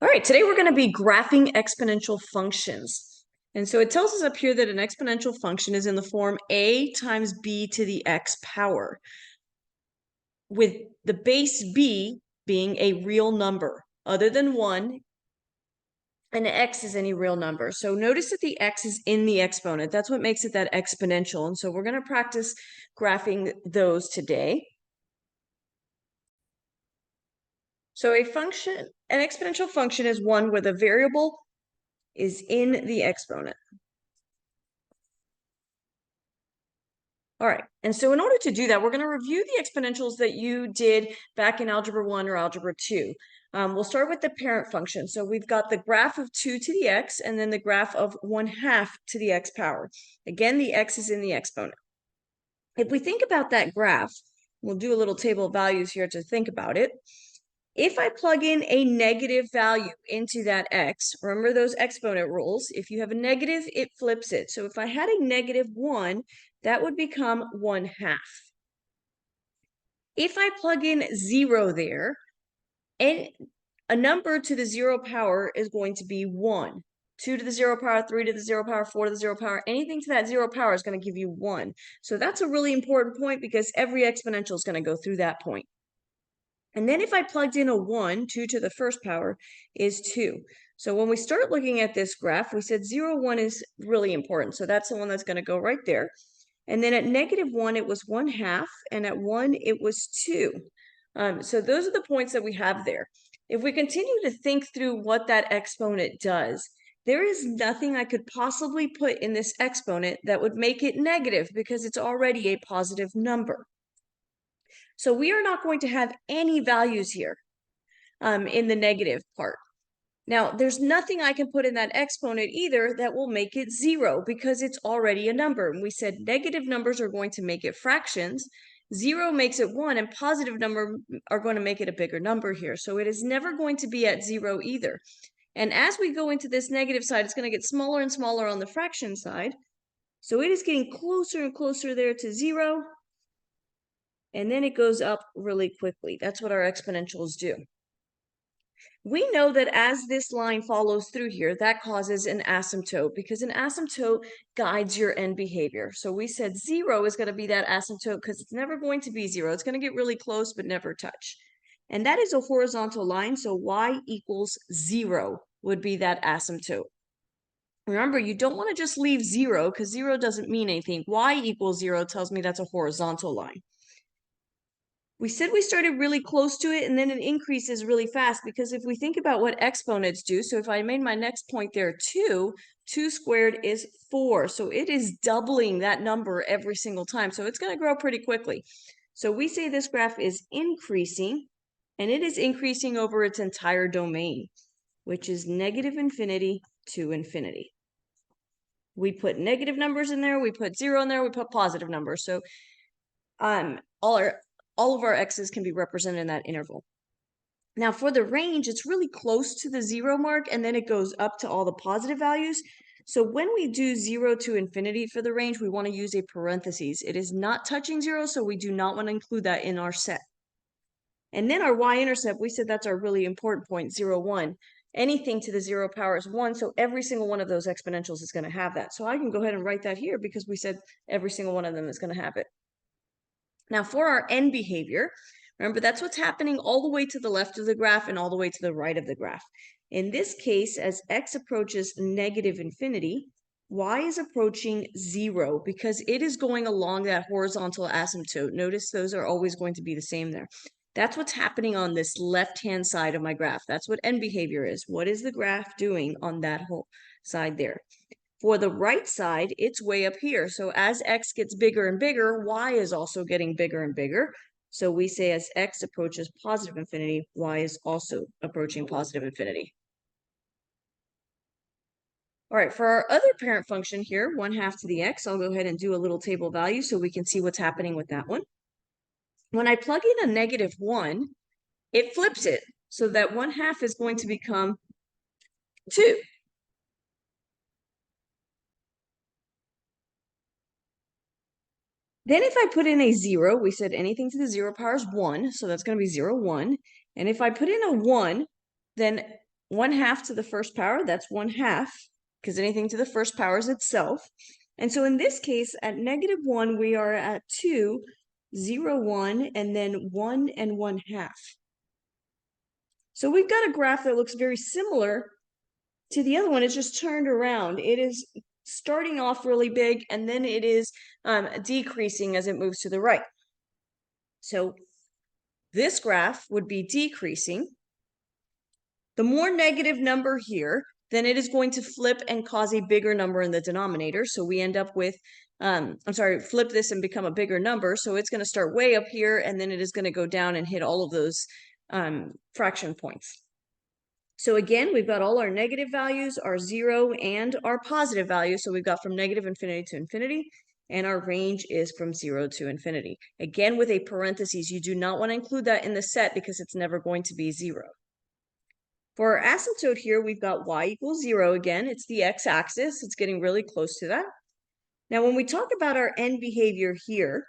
All right, today we're going to be graphing exponential functions. And so it tells us up here that an exponential function is in the form a times b to the x power, with the base b being a real number other than 1, and x is any real number. So notice that the x is in the exponent. That's what makes it that exponential. And so we're going to practice graphing those today. So an exponential function is one where the variable is in the exponent. All right, and so in order to do that, we're going to review the exponentials that you did back in Algebra 1 or Algebra 2. We'll start with the parent function. So we've got the graph of 2 to the x, and then the graph of 1/2 to the x power. Again, the x is in the exponent. If we think about that graph, we'll do a little table of values here to think about it. If I plug in a negative value into that x, remember those exponent rules, if you have a negative, it flips it. So if I had a -1, that would become 1/2. If I plug in 0 there, and a number to the 0 power is going to be 1. 2 to the 0 power, 3 to the 0 power, 4 to the 0 power, anything to that 0 power is going to give you 1. So that's a really important point because every exponential is going to go through that point. And then if I plugged in a 1, 2 to the first power is 2. So when we start looking at this graph, we said 0, 1 is really important. So that's the one that's going to go right there. And then at -1, it was 1/2, and at 1, it was 2. So those are the points that we have there. If we continue to think through what that exponent does, there is nothing I could possibly put in this exponent that would make it negative because it's already a positive number. So we are not going to have any values here in the negative part. Now, there's nothing I can put in that exponent either that will make it 0 because it's already a number. And we said negative numbers are going to make it fractions. 0 makes it 1, and positive number are going to make it a bigger number here. So it is never going to be at 0 either. And as we go into this negative side, it's going to get smaller and smaller on the fraction side. So it is getting closer and closer there to 0. And then it goes up really quickly. That's what our exponentials do. We know that as this line follows through here, that causes an asymptote because an asymptote guides your end behavior. So we said 0 is going to be that asymptote because it's never going to be 0. It's going to get really close but never touch. And that is a horizontal line, so y equals 0 would be that asymptote. Remember, you don't want to just leave 0 because 0 doesn't mean anything. Y equals 0 tells me that's a horizontal line. We said we started really close to it and then it increases really fast because if we think about what exponents do, so if I made my next point there 2 squared is 4. So it is doubling that number every single time. So it's going to grow pretty quickly. So we say this graph is increasing, and it is increasing over its entire domain, which is -infinity to infinity. We put negative numbers in there, we put 0 in there, we put positive numbers. So all of our x's can be represented in that interval. Now for the range, it's really close to the 0 mark, and then it goes up to all the positive values. So when we do 0 to infinity for the range, we want to use a parentheses. It is not touching 0, so we do not want to include that in our set. And then our y-intercept, we said that's our really important point, 0, 1. Anything to the 0 power is 1, so every single one of those exponentials is going to have that. So I can go ahead and write that here because we said every single one of them is going to have it. Now for our end behavior, remember that's what's happening all the way to the left of the graph and all the way to the right of the graph. In this case, as x approaches -infinity, y is approaching 0 because it is going along that horizontal asymptote. Notice those are always going to be the same there. That's what's happening on this left-hand side of my graph. That's what end behavior is. What is the graph doing on that whole side there? For the right side, it's way up here. So as x gets bigger and bigger, y is also getting bigger and bigger. So we say as x approaches positive infinity, y is also approaching positive infinity. All right, for our other parent function here, 1/2 to the x, I'll go ahead and do a little table value so we can see what's happening with that one. When I plug in a -1, it flips it. So that 1/2 is going to become 2. Then if I put in a 0, we said anything to the 0 power is 1, so that's going to be 0, 1. And if I put in a 1, then 1/2 to the first power, that's 1/2, because anything to the first power is itself. And so in this case, at -1, we are at 2, 0, 1, and then 1 and 1/2. So we've got a graph that looks very similar to the other one. It's just turned around. It is starting off really big, and then it is decreasing as it moves to the right. So this graph would be decreasing. The more negative number here, then it is going to flip and cause a bigger number in the denominator. So we end up with, flip this and become a bigger number. So it's going to start way up here, and then it is going to go down and hit all of those fraction points. So again, we've got all our negative values, our 0, and our positive values. So we've got from -infinity to infinity, and our range is from 0 to infinity. Again, with a parentheses, you do not want to include that in the set because it's never going to be 0. For our asymptote here, we've got y equals 0 again. It's the x-axis. It's getting really close to that. Now, when we talk about our end behavior here,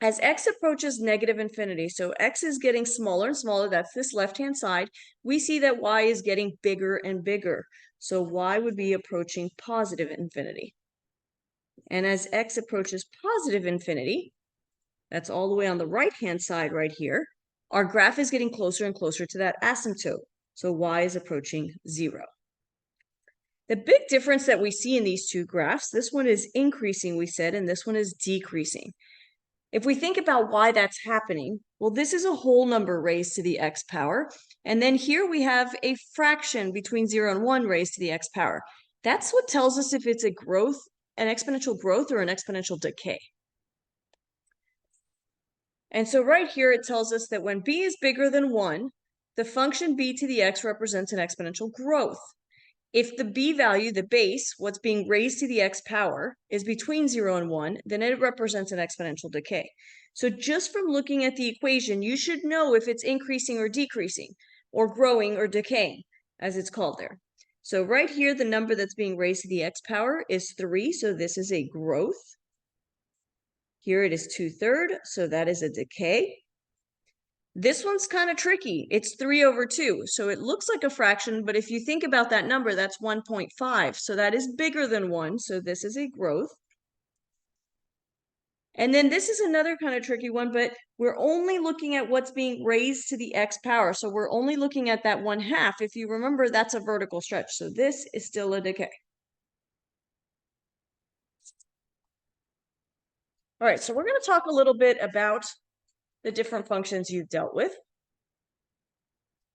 as x approaches -infinity, so x is getting smaller and smaller, that's this left-hand side, we see that y is getting bigger and bigger. So y would be approaching positive infinity. And as x approaches positive infinity, that's all the way on the right-hand side right here, our graph is getting closer and closer to that asymptote. So y is approaching 0. The big difference that we see in these two graphs, this one is increasing, we said, and this one is decreasing. If we think about why that's happening, well, this is a whole number raised to the x power. And then here we have a fraction between 0 and 1 raised to the x power. That's what tells us if it's a growth, an exponential growth, or an exponential decay. And so right here, it tells us that when b is bigger than 1, the function b to the x represents an exponential growth. If the b value, the base, what's being raised to the x power, is between 0 and 1, then it represents an exponential decay. So just from looking at the equation, you should know if it's increasing or decreasing, or growing or decaying, as it's called there. So right here, the number that's being raised to the x power is 3, so this is a growth. Here it is 2/3, so that is a decay. This one's kind of tricky. It's 3/2, so it looks like a fraction, but if you think about that number, that's 1.5, so that is bigger than 1, so this is a growth. And then this is another kind of tricky one, but we're only looking at what's being raised to the x power, so we're only looking at that 1/2. If you remember, that's a vertical stretch, so this is still a decay. All right, so we're going to talk a little bit about the different functions you've dealt with,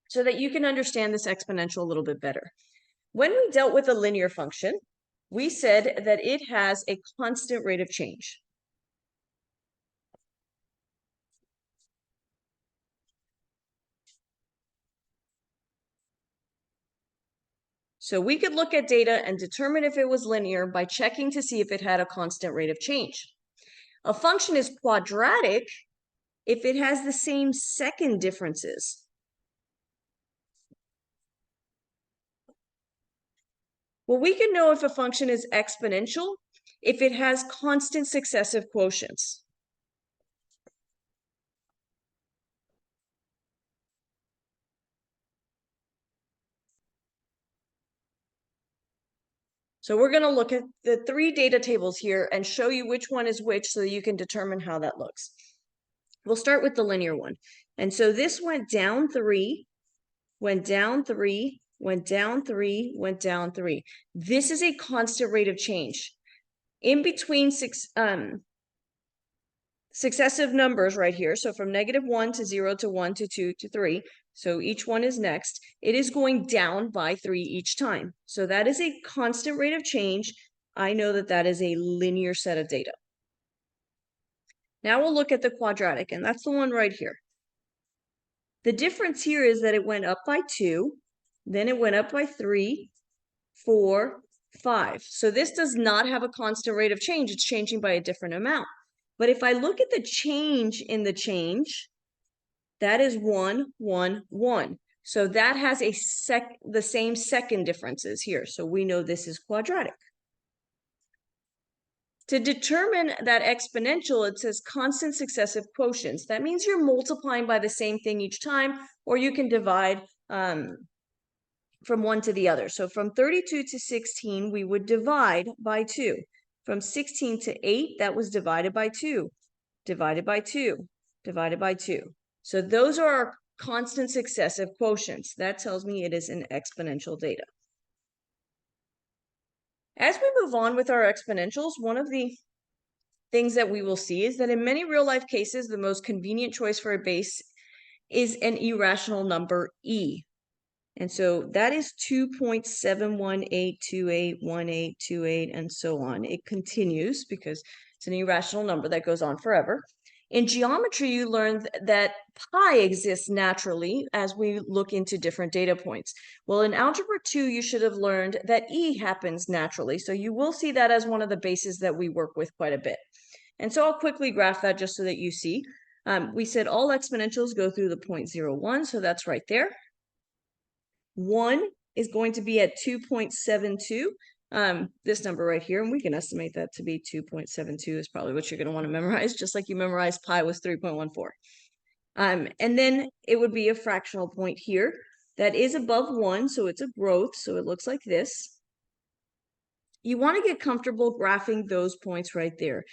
so that you can understand this exponential a little bit better. When we dealt with a linear function, we said that it has a constant rate of change. So we could look at data and determine if it was linear by checking to see if it had a constant rate of change. A function is quadratic if it has the same second differences. Well, we can know if a function is exponential if it has constant successive quotients. So we're going to look at the 3 data tables here and show you which one is which so that you can determine how that looks. We'll start with the linear one. And so this went down 3, went down 3, went down 3, went down 3. This is a constant rate of change. In between successive numbers right here, so from -1 to 0 to 1 to 2 to 3, so each one is next, it is going down by 3 each time. So that is a constant rate of change. I know that that is a linear set of data. Now we'll look at the quadratic, and that's the one right here. The difference here is that it went up by 2, then it went up by 3, 4, 5. So this does not have a constant rate of change. It's changing by a different amount. But if I look at the change in the change, that is 1, 1, 1. So that has the same second differences here. So we know this is quadratic. To determine that exponential, it says constant successive quotients. That means you're multiplying by the same thing each time, or you can divide from one to the other. So from 32 to 16, we would divide by 2. From 16 to 8, that was divided by 2, divided by 2, divided by 2. So those are our constant successive quotients. That tells me it is an exponential data. As we move on with our exponentials, one of the things that we will see is that in many real-life cases, the most convenient choice for a base is an irrational number e. And so that is 2.718281828, and so on. It continues because it's an irrational number that goes on forever. In geometry, you learn that pi exists naturally as we look into different data points. Well, in Algebra 2, you should have learned that e happens naturally. So you will see that as one of the bases that we work with quite a bit. And so I'll quickly graph that just so that you see. We said all exponentials go through the 0.01, so that's right there. 1 is going to be at 2.72, this number right here, and we can estimate that to be 2.72 is probably what you're going to want to memorize, just like you memorized pi was 3.14. And then it would be a fractional point here that is above 1, so it's a growth, so it looks like this. You want to get comfortable graphing those points right there.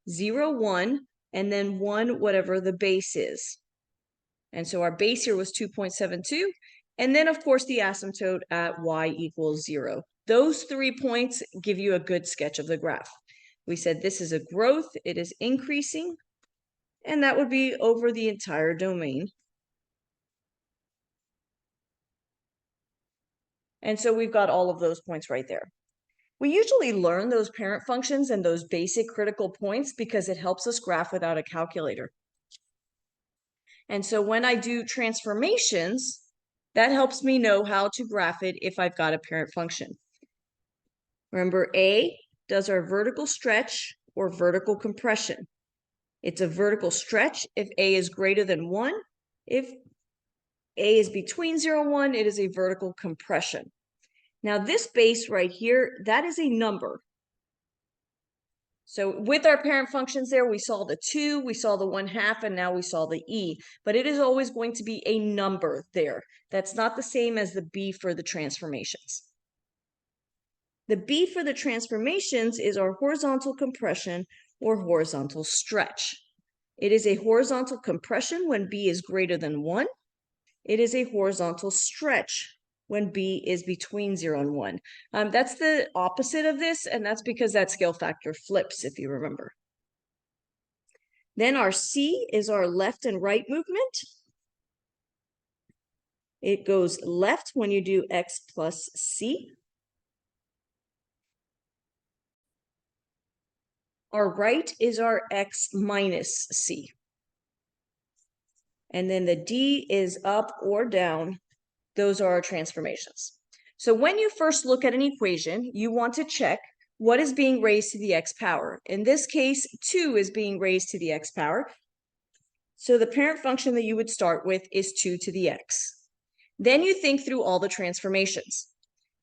0, 1, and then 1, whatever the base is. And so our base here was 2.72. And then, of course, the asymptote at y equals 0. Those 3 points give you a good sketch of the graph. We said this is a growth, it is increasing, and that would be over the entire domain. And so we've got all of those points right there. We usually learn those parent functions and those basic critical points because it helps us graph without a calculator. And so when I do transformations, that helps me know how to graph it if I've got a parent function. Remember, A does our vertical stretch or vertical compression. It's a vertical stretch if A is greater than 1. If A is between 0 and 1, it is a vertical compression. Now this base right here, that is a number. So with our parent functions there, we saw the 2, we saw the 1/2, and now we saw the e. But it is always going to be a number there. That's not the same as the b for the transformations. The b for the transformations is our horizontal compression or horizontal stretch. It is a horizontal compression when b is greater than 1. It is a horizontal stretch when b is between 0 and 1. That's the opposite of this, and that's because that scale factor flips, if you remember. Then our c is our left and right movement. It goes left when you do x plus c. Our right is our x minus c. And then the d is up or down. Those are our transformations. So when you first look at an equation, you want to check what is being raised to the x power. In this case, 2 is being raised to the x power. So the parent function that you would start with is 2 to the x. Then you think through all the transformations.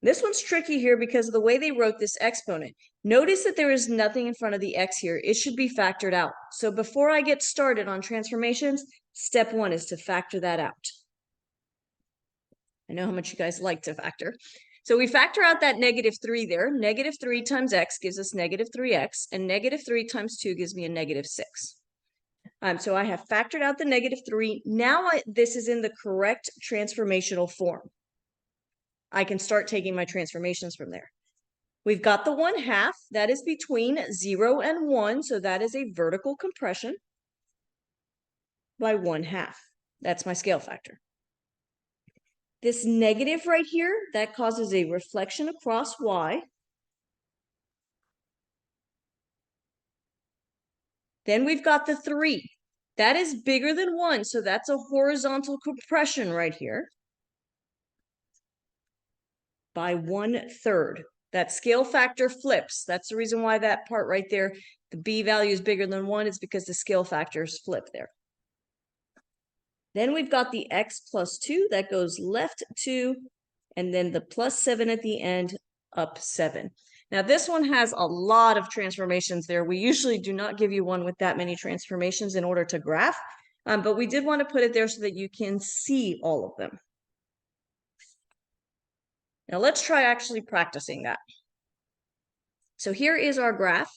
This one's tricky here because of the way they wrote this exponent. Notice that there is nothing in front of the x here. It should be factored out. So before I get started on transformations, step 1 is to factor that out. I know how much you guys like to factor. So we factor out that -3 there. -3 times x gives us -3x, and -3 times 2 gives me a -6. So I have factored out the -3. Now this is in the correct transformational form. I can start taking my transformations from there. We've got the 1/2. That is between 0 and 1, so that is a vertical compression by 1/2. That's my scale factor. This negative right here, that causes a reflection across y. Then we've got the 3. That is bigger than 1, so that's a horizontal compression right here by 1/3. That scale factor flips. That's the reason why that part right there, the b value is bigger than 1, is because the scale factors flip there. Then we've got the x plus 2, that goes left 2, and then the plus 7 at the end, up 7. Now this one has a lot of transformations there. We usually do not give you one with that many transformations in order to graph, but we did want to put it there so that you can see all of them. Now let's try actually practicing that. So here is our graph.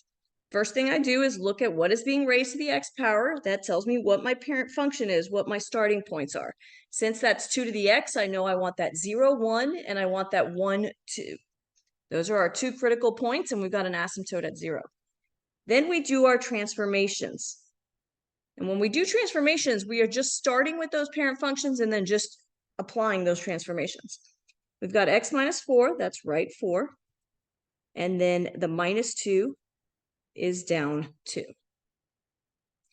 First thing I do is look at what is being raised to the x power. That tells me what my parent function is, what my starting points are. Since that's 2 to the x, I know I want that 0, 1, and I want that 1, 2. Those are our two critical points, and we've got an asymptote at 0. Then we do our transformations. And when we do transformations, we are just starting with those parent functions and then just applying those transformations. We've got x minus 4, that's right 4. And then the minus 2 is down 2.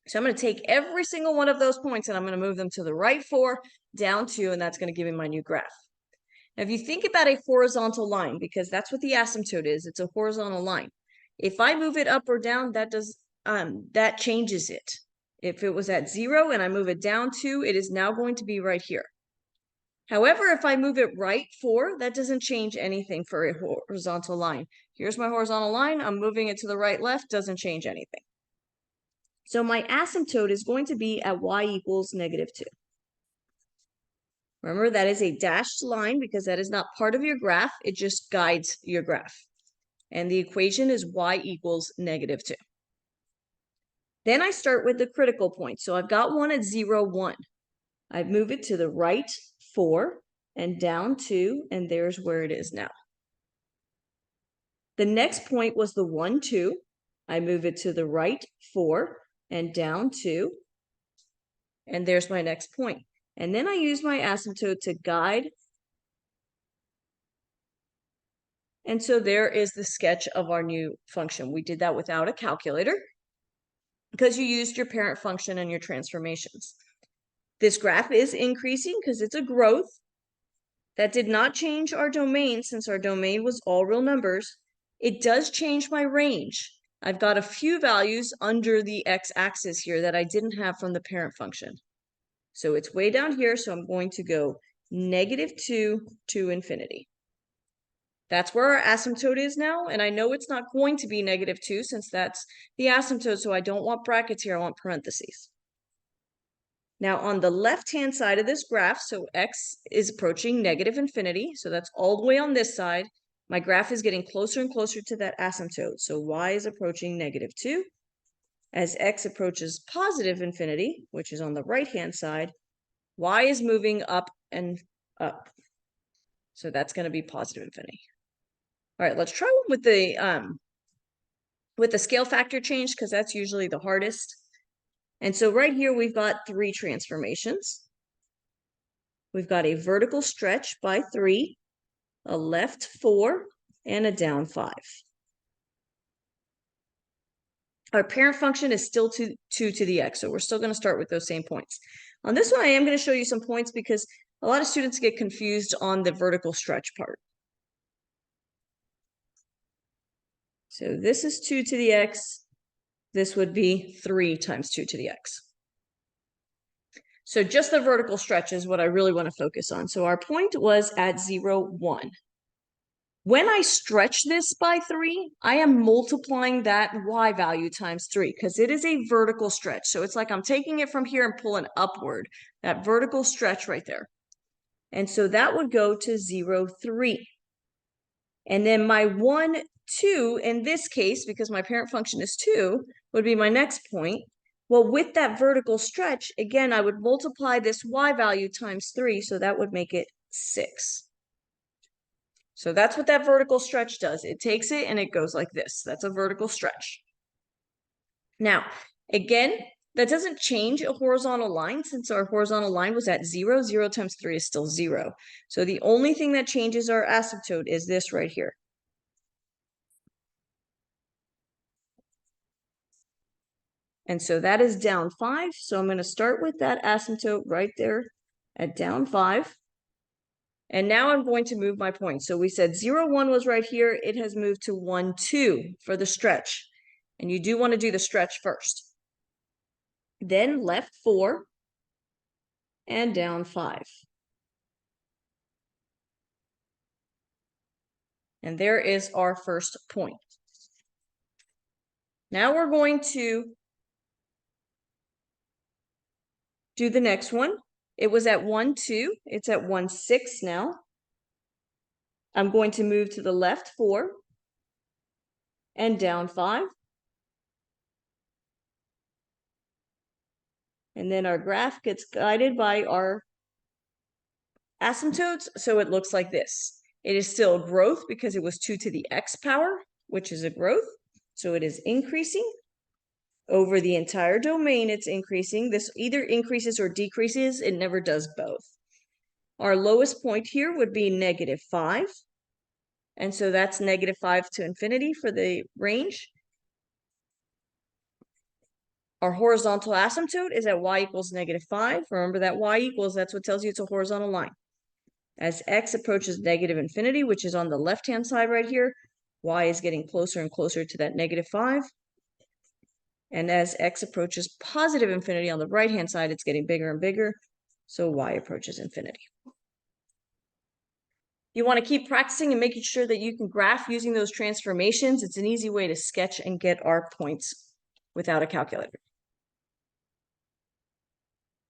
So I'm going to take every single one of those points and I'm going to move them to the right 4, down 2, and that's going to give me my new graph. Now, if you think about a horizontal line, because that's what the asymptote is, it's a horizontal line. If I move it up or down, that changes it. If it was at 0 and I move it down 2, it is now going to be right here. However, if I move it right 4, that doesn't change anything for a horizontal line. Here's my horizontal line. I'm moving it to the right, left, doesn't change anything. So my asymptote is going to be at y equals -2. Remember, that is a dashed line because that is not part of your graph. It just guides your graph. And the equation is y equals -2. Then I start with the critical point. So I've got one at 0, 1. I move it to the right 4 and down 2, and there's where it is now. The next point was the 1, 2. I move it to the right 4 and down 2, and there's my next point. And then I use my asymptote to guide. And so there is the sketch of our new function. We did that without a calculator because you used your parent function and your transformations. This graph is increasing because it's a growth. That did not change our domain since our domain was all real numbers. It does change my range. I've got a few values under the x-axis here that I didn't have from the parent function. So it's way down here, so I'm going to go -2 to infinity. That's where our asymptote is now, and I know it's not going to be -2 since that's the asymptote, so I don't want brackets here, I want parentheses. Now on the left-hand side of this graph, so x is approaching -infinity, so that's all the way on this side. My graph is getting closer and closer to that asymptote, so y is approaching -2. As x approaches positive infinity, which is on the right-hand side, y is moving up and up. So that's going to be positive infinity. All right, let's try one with the scale factor change, because that's usually the hardest. And so right here, we've got 3 transformations. We've got a vertical stretch by 3, a left 4, and a down 5. Our parent function is still 2 to the x, so we're still going to start with those same points. On this one, I am going to show you some points because a lot of students get confused on the vertical stretch part. So this is 2 to the x. This would be 3 times 2 to the x. So just the vertical stretch is what I really want to focus on. So our point was at 0, 1. When I stretch this by 3, I am multiplying that y value times 3 because it is a vertical stretch. So it's like I'm taking it from here and pulling upward, that vertical stretch right there. And so that would go to 0, 3. And then my 1, 2, in this case, because my parent function is 2, would be my next point. Well, with that vertical stretch, again, I would multiply this y value times 3, so that would make it 6. So that's what that vertical stretch does. It takes it and it goes like this. That's a vertical stretch. Now, again, that doesn't change a horizontal line since our horizontal line was at 0. 0 times 3 is still 0. So the only thing that changes our asymptote is this right here. And so that is down 5. So I'm going to start with that asymptote right there at down 5. And now I'm going to move my point. So we said 0, 1 was right here. It has moved to 1, 2 for the stretch. And you do want to do the stretch first. Then left 4 and down 5. And there is our first point. Now we're going to do the next one. It was at 1, 2. It's at 1, 6 now. I'm going to move to the left 4 and down 5. And then our graph gets guided by our asymptotes, so it looks like this. It is still a growth because it was 2 to the x power, which is a growth. So it is increasing. Over the entire domain, it's increasing. This either increases or decreases. It never does both. Our lowest point here would be -5. And so that's -5 to infinity for the range. Our horizontal asymptote is at y equals -5. Remember that y equals, that's what tells you it's a horizontal line. As x approaches -infinity, which is on the left-hand side right here, y is getting closer and closer to that -5. And as x approaches positive infinity on the right-hand side, it's getting bigger and bigger. So y approaches infinity. You want to keep practicing and making sure that you can graph using those transformations. It's an easy way to sketch and get arc points without a calculator.